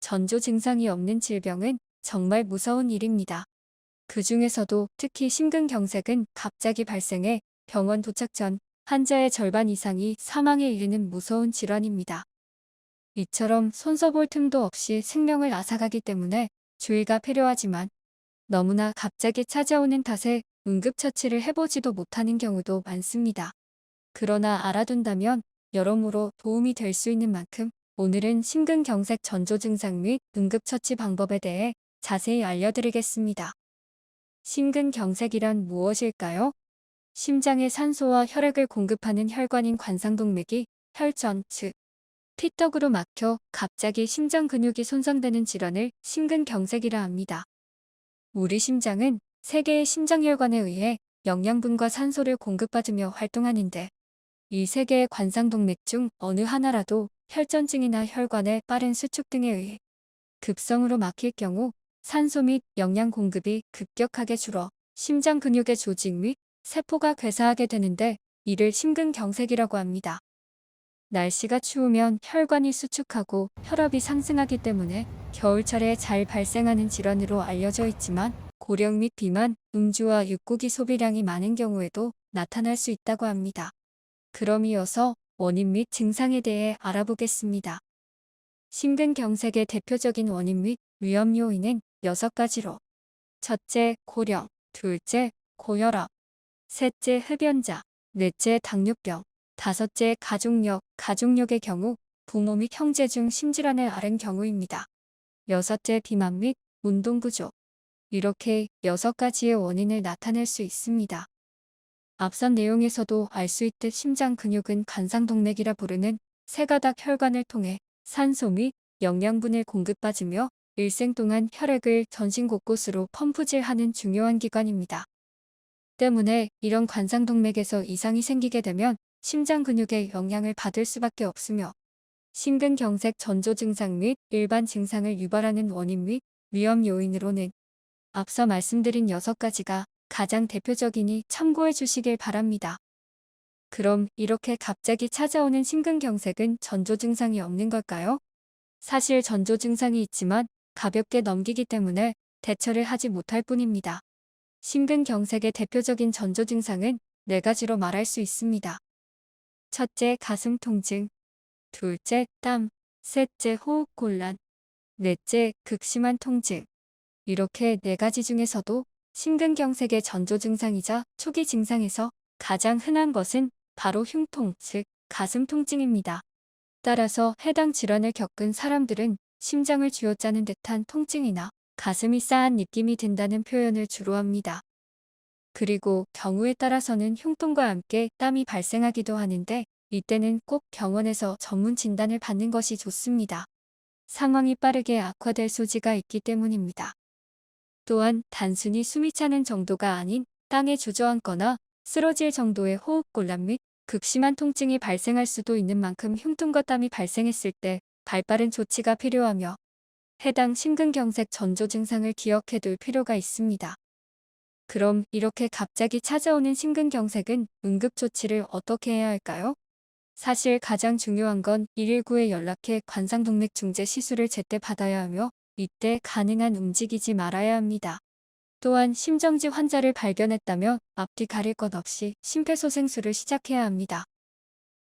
전조 증상이 없는 질병은 정말 무서운 일입니다. 그 중에서도 특히 심근경색은 갑자기 발생해 병원 도착 전 환자의 절반 이상이 사망에 이르는 무서운 질환입니다. 이처럼 손서볼 틈도 없이 생명을 앗아가기 때문에 주의가 필요하지만 너무나 갑자기 찾아오는 탓에 응급처치를 해보지도 못하는 경우도 많습니다. 그러나 알아둔다면 여러모로 도움이 될 수 있는 만큼 오늘은 심근경색 전조 증상 및 응급처치 방법에 대해 자세히 알려드리겠습니다. 심근경색이란 무엇일까요? 심장에 산소와 혈액을 공급하는 혈관인 관상동맥이 혈전, 즉 피떡으로 막혀 갑자기 심장 근육이 손상되는 질환을 심근경색이라 합니다. 우리 심장은 세 개의 심장혈관에 의해 영양분과 산소를 공급받으며 활동하는데 이 세 개의 관상동맥 중 어느 하나라도 혈전증이나 혈관의 빠른 수축 등에 의해 급성으로 막힐 경우 산소 및 영양 공급이 급격하게 줄어 심장 근육의 조직 및 세포가 괴사하게 되는데 이를 심근경색이라고 합니다. 날씨가 추우면 혈관이 수축하고 혈압이 상승하기 때문에 겨울철에 잘 발생하는 질환으로 알려져 있지만 고령 및 비만, 음주와 육고기 소비량이 많은 경우에도 나타날 수 있다고 합니다. 그럼 이어서 원인 및 증상에 대해 알아보겠습니다. 심근경색의 대표적인 원인 및 위험 요인은 6가지로 첫째, 고령, 둘째, 고혈압, 셋째, 흡연자, 넷째, 당뇨병, 다섯째, 가족력의 경우 부모 및 형제 중 심질환을 앓은 경우입니다. 여섯째, 비만 및 운동 부족. 이렇게 6가지의 원인을 나타낼 수 있습니다. 앞선 내용에서도 알 수 있듯 심장 근육은 관상동맥이라 부르는 세 가닥 혈관을 통해 산소 및 영양분을 공급받으며 일생 동안 혈액을 전신 곳곳으로 펌프질하는 중요한 기관입니다. 때문에 이런 관상동맥에서 이상이 생기게 되면 심장 근육에 영향을 받을 수밖에 없으며 심근경색 전조 증상 및 일반 증상을 유발하는 원인 및 위험 요인으로는 앞서 말씀드린 6가지가 가장 대표적이니 참고해 주시길 바랍니다. 그럼 이렇게 갑자기 찾아오는 심근경색은 전조 증상이 없는 걸까요? 사실 전조 증상이 있지만 가볍게 넘기기 때문에 대처를 하지 못할 뿐입니다. 심근경색의 대표적인 전조 증상은 4가지로 말할 수 있습니다. 첫째, 가슴 통증. 둘째, 땀. 셋째, 호흡곤란. 넷째, 극심한 통증. 이렇게 4가지 중에서도 심근경색의 전조 증상이자 초기 증상에서 가장 흔한 것은 바로 흉통, 즉 가슴 통증입니다. 따라서 해당 질환을 겪은 사람들은 심장을 쥐어짜는 듯한 통증이나 가슴이 싸한 느낌이 든다는 표현을 주로 합니다. 그리고 경우에 따라서는 흉통과 함께 땀이 발생하기도 하는데 이때는 꼭 병원에서 전문 진단을 받는 것이 좋습니다. 상황이 빠르게 악화될 소지가 있기 때문입니다. 또한 단순히 숨이 차는 정도가 아닌 땅에 주저앉거나 쓰러질 정도의 호흡곤란 및 극심한 통증이 발생할 수도 있는 만큼 흉통과 땀이 발생했을 때 발빠른 조치가 필요하며 해당 심근경색 전조 증상을 기억해둘 필요가 있습니다. 그럼 이렇게 갑자기 찾아오는 심근경색은 응급조치를 어떻게 해야 할까요? 사실 가장 중요한 건 119에 연락해 관상동맥 중재 시술을 제때 받아야 하며 이때 가능한 움직이지 말아야 합니다. 또한 심정지 환자를 발견했다면 앞뒤 가릴 것 없이 심폐소생술을 시작해야 합니다.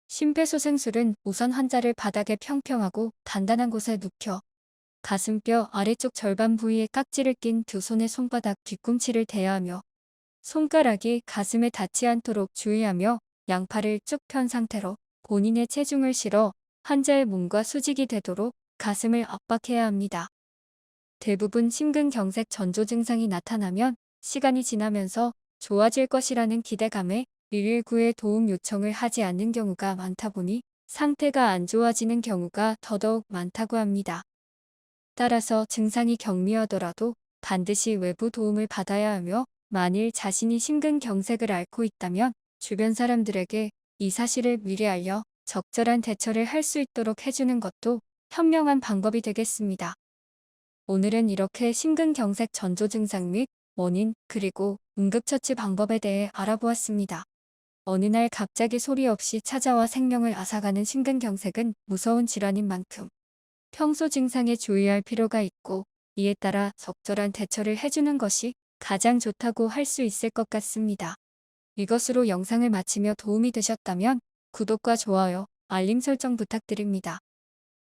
심폐소생술은 우선 환자를 바닥에 평평하고 단단한 곳에 눕혀 가슴뼈 아래쪽 절반 부위에 깍지를 낀 두 손의 손바닥 뒤꿈치를 대야 하며 손가락이 가슴에 닿지 않도록 주의하며 양팔을 쭉 편 상태로 본인의 체중을 실어 환자의 몸과 수직이 되도록 가슴을 압박해야 합니다. 대부분 심근경색 전조 증상이 나타나면 시간이 지나면서 좋아질 것이라는 기대감에 119에 도움 요청을 하지 않는 경우가 많다 보니 상태가 안 좋아지는 경우가 더더욱 많다고 합니다. 따라서 증상이 경미하더라도 반드시 외부 도움을 받아야 하며 만일 자신이 심근경색을 앓고 있다면 주변 사람들에게 이 사실을 미리 알려 적절한 대처를 할 수 있도록 해주는 것도 현명한 방법이 되겠습니다. 오늘은 이렇게 심근경색 전조 증상 및 원인 그리고 응급처치 방법에 대해 알아보았습니다. 어느 날 갑자기 소리 없이 찾아와 생명을 앗아가는 심근경색은 무서운 질환인 만큼 평소 증상에 주의할 필요가 있고 이에 따라 적절한 대처를 해주는 것이 가장 좋다고 할 수 있을 것 같습니다. 이것으로 영상을 마치며 도움이 되셨다면 구독과 좋아요, 알림 설정 부탁드립니다.